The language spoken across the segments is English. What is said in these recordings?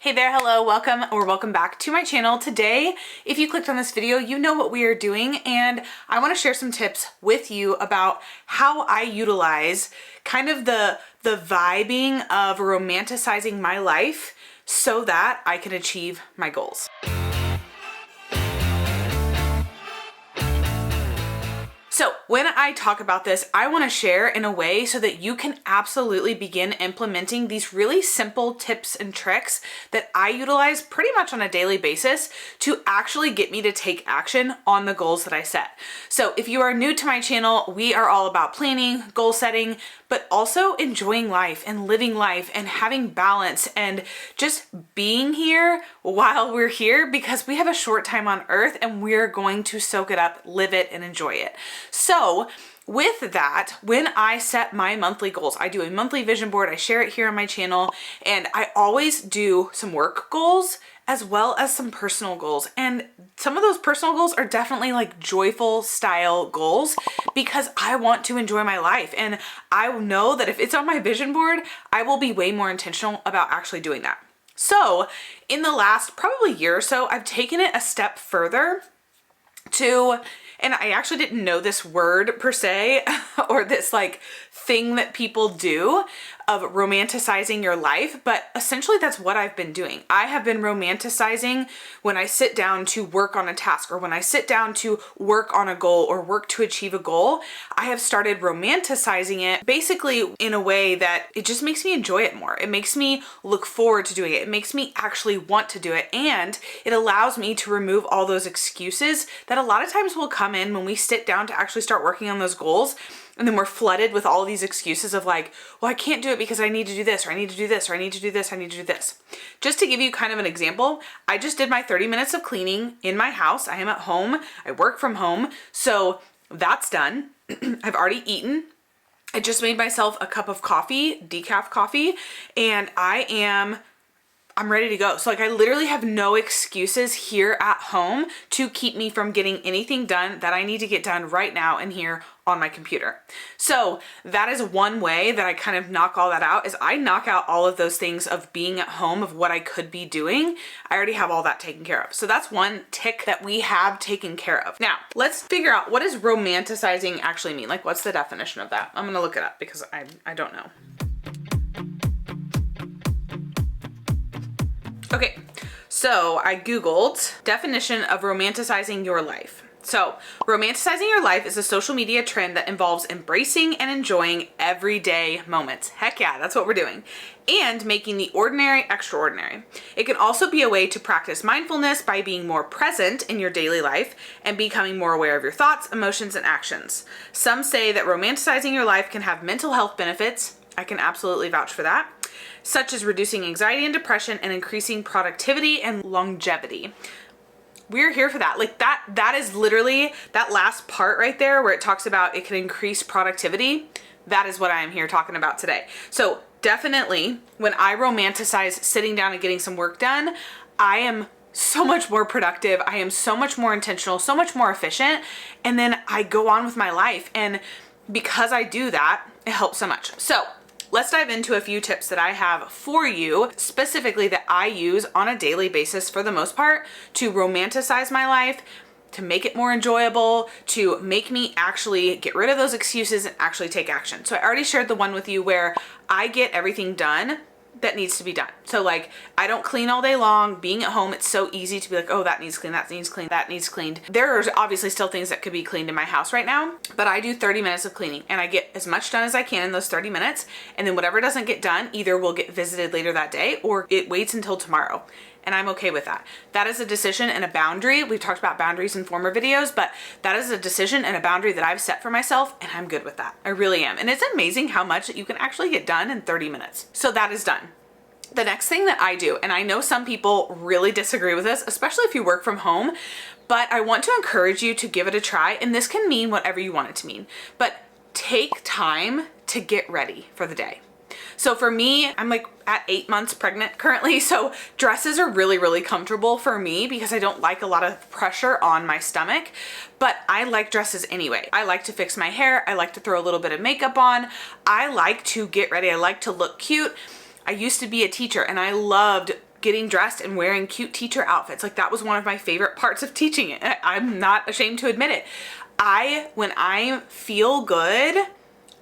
Hey there, hello, welcome back to my channel. Today, if you clicked on this video, you know what we are doing, and I want to share some tips with you about how I utilize kind of the vibing of romanticizing my life so that I can achieve my goals. So when I talk about this, I want to share in a way so that you can absolutely begin implementing these really simple tips and tricks that I utilize pretty much on a daily basis to actually get me to take action on the goals that I set. So if you are new to my channel, we are all about planning, goal setting, but also enjoying life and living life and having balance and just being here while we're here, because we have a short time on earth and we're going to soak it up, live it, and enjoy it. So with that, when I set my monthly goals, I do a monthly vision board, I share it here on my channel, and I always do some work goals as well as some personal goals. And some of those personal goals are definitely like joyful style goals because I want to enjoy my life. And I know that if it's on my vision board, I will be way more intentional about actually doing that. So in the last probably year or so, I've taken it a step further to, and I actually didn't know this word per se, or this like thing that people do of romanticizing your life, but essentially that's what I've been doing. I have been romanticizing when I sit down to work on a task, or when I sit down to work on a goal or work to achieve a goal. I have started romanticizing it basically in a way that it just makes me enjoy it more. It makes me look forward to doing it. It makes me actually want to do it. And it allows me to remove all those excuses that a lot of times will come in when we sit down to actually start working on those goals. And then we're flooded with all these excuses of like, well, I can't do it because I need to do this, or I need to do this, or I need to do this, I need to do this. Just to give you kind of an example, I just did my 30 minutes of cleaning in my house. I am at home. I work from home. So that's done. I've already eaten. I just made myself a cup of coffee, decaf coffee, and I'm ready to go. So like I literally have no excuses here at home to keep me from getting anything done that I need to get done right now and here on my computer. So that is one way that I kind of knock all that out, is I knock out all of those things of being at home, of what I could be doing. I already have all that taken care of. So that's one tick that we have taken care of. Now let's figure out, what does romanticizing actually mean? Like, what's the definition of that? I'm gonna look it up because I don't know. Okay, so I Googled definition of romanticizing your life. So romanticizing your life is a social media trend that involves embracing and enjoying everyday moments. Heck yeah, that's what we're doing. And making the ordinary extraordinary. It can also be a way to practice mindfulness by being more present in your daily life and becoming more aware of your thoughts, emotions, and actions. Some say that romanticizing your life can have mental health benefits. I can absolutely vouch for that, such as reducing anxiety and depression and increasing productivity and longevity. We're here for that. Like that is literally that last part right there where it talks about it can increase productivity. That is what I am here talking about today. So definitely when I romanticize sitting down and getting some work done, I am so much more productive. I am so much more intentional, so much more efficient. And then I go on with my life. And because I do that, it helps so much. So let's dive into a few tips that I have for you, specifically that I use on a daily basis for the most part to romanticize my life, to make it more enjoyable, to make me actually get rid of those excuses and actually take action. So I already shared the one with you where I get everything done that needs to be done. So like, I don't clean all day long. Being at home, it's so easy to be like, oh, that needs cleaned, that needs cleaned, that needs cleaned. There are obviously still things that could be cleaned in my house right now, but I do 30 minutes of cleaning and I get as much done as I can in those 30 minutes. And then whatever doesn't get done either will get visited later that day or it waits until tomorrow. And I'm okay with that. That is a decision and a boundary. We've talked about boundaries in former videos, but that is a decision and a boundary that I've set for myself, and I'm good with that. I really am. And it's amazing how much you can actually get done in 30 minutes. So that is done. The next thing that I do, and I know some people really disagree with this, especially if you work from home, but I want to encourage you to give it a try. And this can mean whatever you want it to mean, but take time to get ready for the day. So for me, I'm like at 8 months pregnant currently. So dresses are really, really comfortable for me because I don't like a lot of pressure on my stomach, but I like dresses anyway. I like to fix my hair. I like to throw a little bit of makeup on. I like to get ready. I like to look cute. I used to be a teacher and I loved getting dressed and wearing cute teacher outfits. Like that was one of my favorite parts of teaching it. I'm not ashamed to admit it. When I feel good,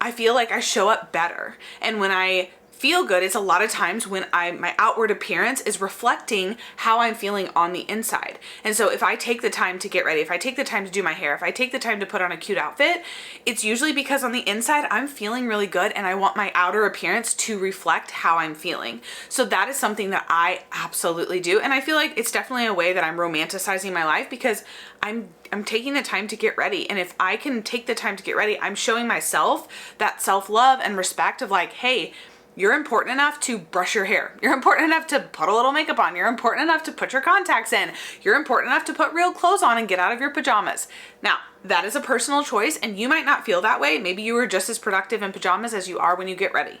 I feel like I show up better. And when I feel good, it's a lot of times when my outward appearance is reflecting how I'm feeling on the inside. And so if I take the time to get ready, if I take the time to do my hair, if I take the time to put on a cute outfit, it's usually because on the inside I'm feeling really good and I want my outer appearance to reflect how I'm feeling. So that is something that I absolutely do. And I feel like it's definitely a way that I'm romanticizing my life because I'm taking the time to get ready. And if I can take the time to get ready, I'm showing myself that self-love and respect of like, hey, you're important enough to brush your hair. You're important enough to put a little makeup on. You're important enough to put your contacts in. You're important enough to put real clothes on and get out of your pajamas. Now, that is a personal choice and you might not feel that way. Maybe you are just as productive in pajamas as you are when you get ready.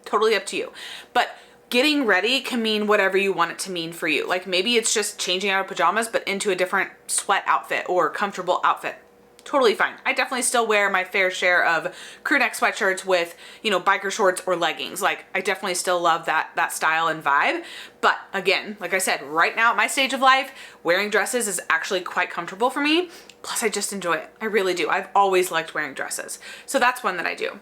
Totally up to you. But getting ready can mean whatever you want it to mean for you. Like maybe it's just changing out of pajamas but into a different sweat outfit or comfortable outfit. Totally fine. I definitely still wear my fair share of crew neck sweatshirts with, biker shorts or leggings. Like I definitely still love that style and vibe. But again, like I said, right now at my stage of life, wearing dresses is actually quite comfortable for me. Plus I just enjoy it. I really do. I've always liked wearing dresses. So that's one that I do.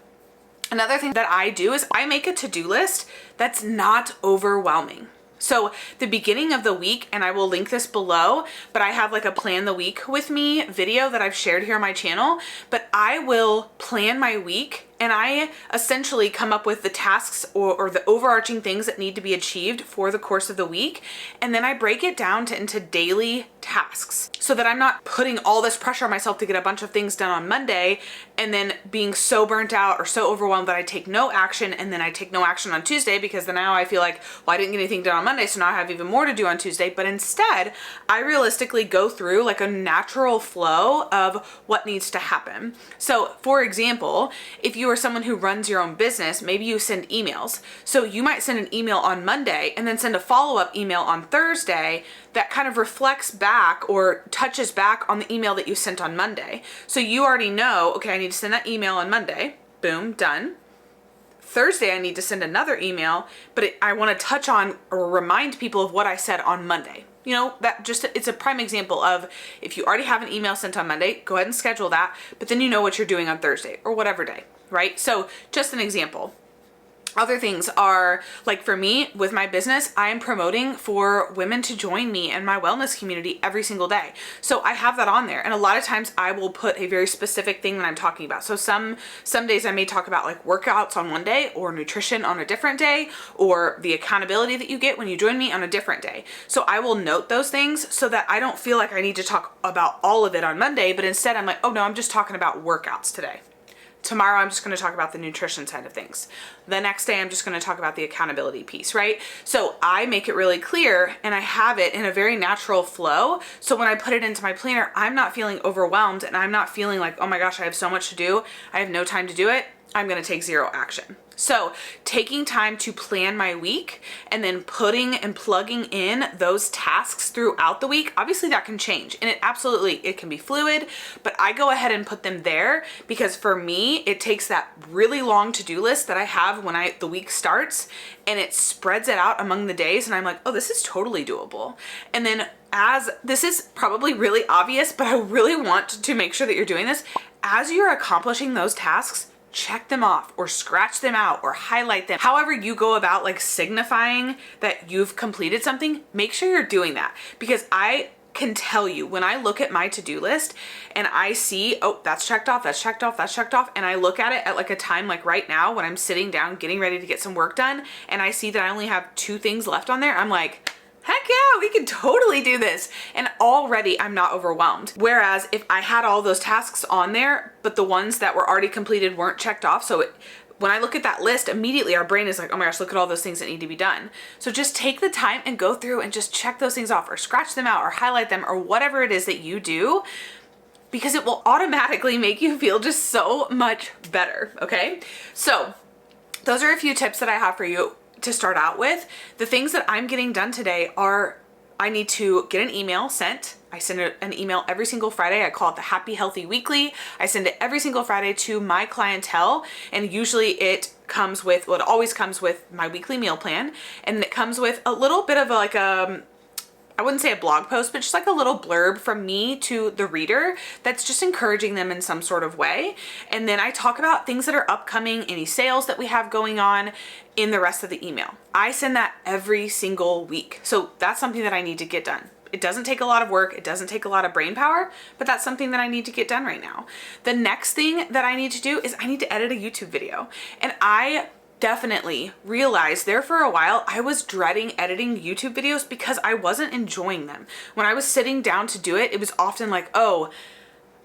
Another thing that I do is I make a to-do list that's not overwhelming. So the beginning of the week, and I will link this below, but I have like a plan the week with me video that I've shared here on my channel, but I will plan my week and I essentially come up with the tasks or the overarching things that need to be achieved for the course of the week. And then I break it down into daily tasks so that I'm not putting all this pressure on myself to get a bunch of things done on Monday and then being so burnt out or so overwhelmed that I take no action and then I take no action on Tuesday because then now I feel like, well, I didn't get anything done on Monday, so now I have even more to do on Tuesday. But instead, I realistically go through like a natural flow of what needs to happen. So for example, if you are someone who runs your own business, maybe you send emails. So you might send an email on Monday and then send a follow-up email on Thursday that kind of reflects back or touches back on the email that you sent on Monday. So you already know, okay, I need to send that email on Monday. Boom, done. Thursday, I need to send another email, but I want to touch on or remind people of what I said on Monday. It's a prime example of if you already have an email sent on Monday, go ahead and schedule that, but then you know what you're doing on Thursday or whatever day, right? So just an example. Other things are, like for me, with my business, I am promoting for women to join me in my wellness community every single day. So I have that on there. And a lot of times I will put a very specific thing that I'm talking about. So some days I may talk about like workouts on one day or nutrition on a different day or the accountability that you get when you join me on a different day. So I will note those things so that I don't feel like I need to talk about all of it on Monday, but instead I'm like, oh no, I'm just talking about workouts today. Tomorrow, I'm just going to talk about the nutrition side of things. The next day, I'm just going to talk about the accountability piece, right? So I make it really clear and I have it in a very natural flow. So when I put it into my planner, I'm not feeling overwhelmed and I'm not feeling like, oh my gosh, I have so much to do. I have no time to do it. I'm going to take zero action. So taking time to plan my week and then putting and plugging in those tasks throughout the week, obviously that can change and it can be fluid, but I go ahead and put them there because for me, it takes that really long to-do list that I have when the week starts and it spreads it out among the days and I'm like, oh, this is totally doable. And then this is probably really obvious, but I really want to make sure that you're doing this. As you're accomplishing those tasks, check them off or scratch them out or highlight them. However you go about like signifying that you've completed something, make sure you're doing that because I can tell you when I look at my to-do list and I see, oh, that's checked off, that's checked off, that's checked off. And I look at it at like a time like right now when I'm sitting down getting ready to get some work done and I see that I only have 2 things left on there. I'm like, heck yeah, we can totally do this. And already I'm not overwhelmed. Whereas if I had all those tasks on there, but the ones that were already completed weren't checked off. So when I look at that list, immediately our brain is like, oh my gosh, look at all those things that need to be done. So just take the time and go through and just check those things off or scratch them out or highlight them or whatever it is that you do, because it will automatically make you feel just so much better. Okay. So those are a few tips that I have for you to start out with. The things that I'm getting done today are I need to get an email sent. I send an email every single Friday. I call it the Happy Healthy Weekly. I send it every single Friday to my clientele, and usually it comes with, well, it always comes with my weekly meal plan, and it comes with a little bit of like I wouldn't say a blog post, but just like a little blurb from me to the reader that's just encouraging them in some sort of way. And then I talk about things that are upcoming, any sales that we have going on in the rest of the email. I send that every single week. So that's something that I need to get done. It doesn't take a lot of work. It doesn't take a lot of brain power, but that's something that I need to get done right now. The next thing that I need to do is I need to edit a YouTube video. And I definitely realized there for a while I was dreading editing YouTube videos because I wasn't enjoying them. When I was sitting down to do it, it was often like, oh,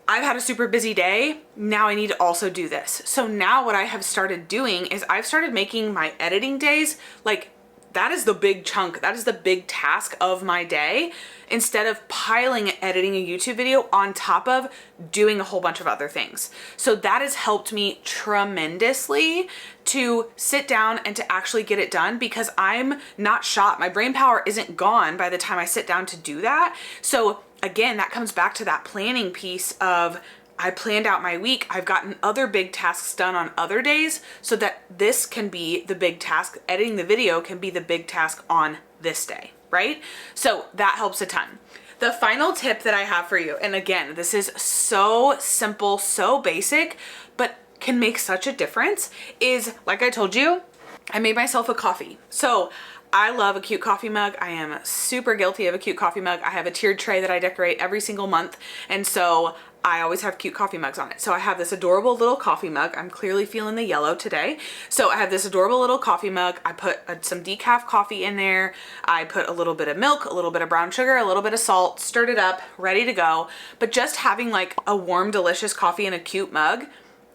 I've had a super busy day. Now I need to also do this. So now what I have started doing is I've started making my editing days like that is the big chunk, that is the big task of my day, instead of piling editing a YouTube video on top of doing a whole bunch of other things. So that has helped me tremendously to sit down and to actually get it done because I'm not shot. My brain power isn't gone by the time I sit down to do that. So again, that comes back to that planning piece of I planned out my week. I've gotten other big tasks done on other days so that this can be the big task. Editing the video can be the big task on this day, right? So that helps a ton. The final tip that I have for you, and again, this is so simple, so basic, but can make such a difference, is like I told you, I made myself a coffee. So I love a cute coffee mug. I am super guilty of a cute coffee mug. I have a tiered tray that I decorate every single month. And so I always have cute coffee mugs on it. So I have this adorable little coffee mug. I'm clearly feeling the yellow today. So I have this adorable little coffee mug. I put some decaf coffee in there. I put a little bit of milk, a little bit of brown sugar, a little bit of salt, stirred it up, ready to go. But just having like a warm, delicious coffee in a cute mug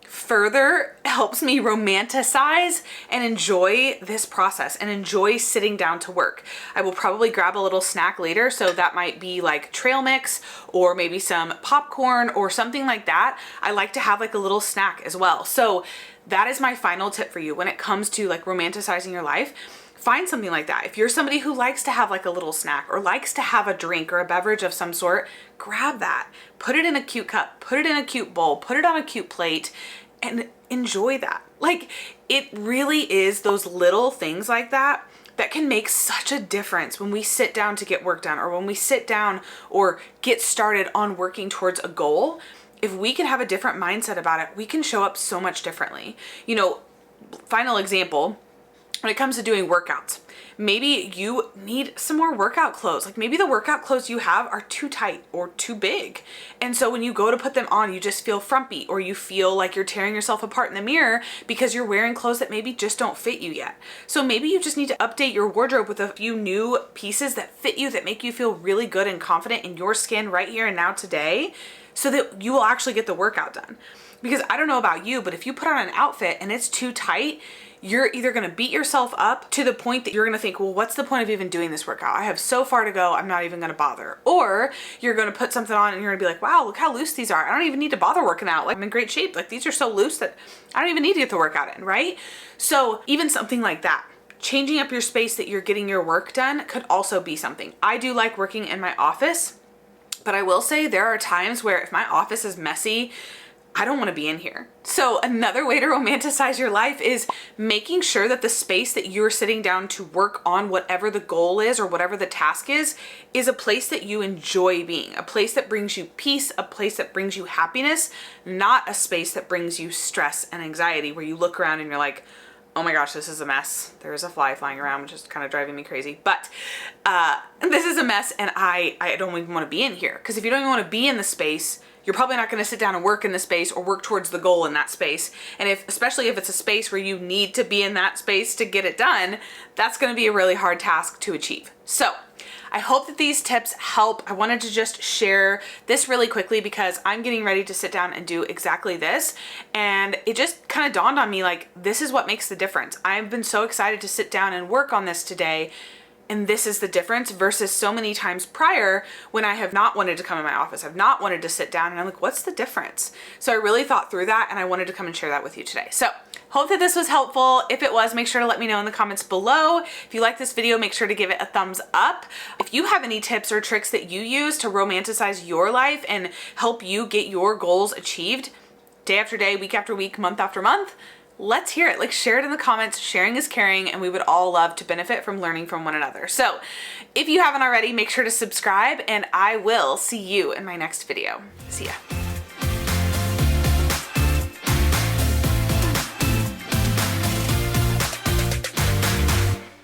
further helps me romanticize and enjoy this process and enjoy sitting down to work. I will probably grab a little snack later, so that might be like trail mix or maybe some popcorn or something like that. I like to have like a little snack as well. So that is my final tip for you when it comes to like romanticizing your life. Find something like that. If you're somebody who likes to have like a little snack or likes to have a drink or a beverage of some sort, grab that, put it in a cute cup, put it in a cute bowl, put it on a cute plate, and enjoy that. Like, it really is those little things like that that can make such a difference when we sit down to get work done or when we sit down or get started on working towards a goal. If we can have a different mindset about it, we can show up so much differently. You know, final example, when it comes to doing workouts, maybe you need some more workout clothes. Like maybe the workout clothes you have are too tight or too big. And so when you go to put them on, you just feel frumpy or you feel like you're tearing yourself apart in the mirror because you're wearing clothes that maybe just don't fit you yet. So maybe you just need to update your wardrobe with a few new pieces that fit you, that make you feel really good and confident in your skin right here and now today, so that you will actually get the workout done. Because I don't know about you, but if you put on an outfit and it's too tight, you're either going to beat yourself up to the point that you're going to think, well, what's the point of even doing this workout? I have so far to go. I'm not even going to bother. Or you're going to put something on and you're going to be like, wow, look how loose these are. I don't even need to bother working out. Like, I'm in great shape. Like, these are so loose that I don't even need to get the workout in, right? So even something like that, changing up your space that you're getting your work done, could also be something. I do like working in my office, but I will say there are times where if my office is messy, I don't want to be in here. So another way to romanticize your life is making sure that the space that you're sitting down to work on whatever the goal is or whatever the task is a place that you enjoy being, a place that brings you peace, a place that brings you happiness, not a space that brings you stress and anxiety where you look around and you're like, oh my gosh, this is a mess. There is a fly flying around, which is kind of driving me crazy. But this is a mess and I don't even want to be in here. Because if you don't even want to be in the space, you're probably not going to sit down and work in the space or work towards the goal in that space. And especially if it's a space where you need to be in that space to get it done, that's going to be a really hard task to achieve. So I hope that these tips help. I wanted to just share this really quickly because I'm getting ready to sit down and do exactly this. And it just kind of dawned on me, like, this is what makes the difference. I've been so excited to sit down and work on this today. And this is the difference versus so many times prior when I have not wanted to come in my office. I've not wanted to sit down and I'm like, what's the difference? So I really thought through that and I wanted to come and share that with you today. So Hope that this was helpful. If it was, make sure to let me know in the comments below. If you like this video, make sure to give it a thumbs up. If you have any tips or tricks that you use to romanticize your life and help you get your goals achieved day after day, week after week, month after month, let's hear it. Like, share it in the comments. Sharing is caring, and we would all love to benefit from learning from one another. So if you haven't already, make sure to subscribe, and I will see you in my next video. See ya.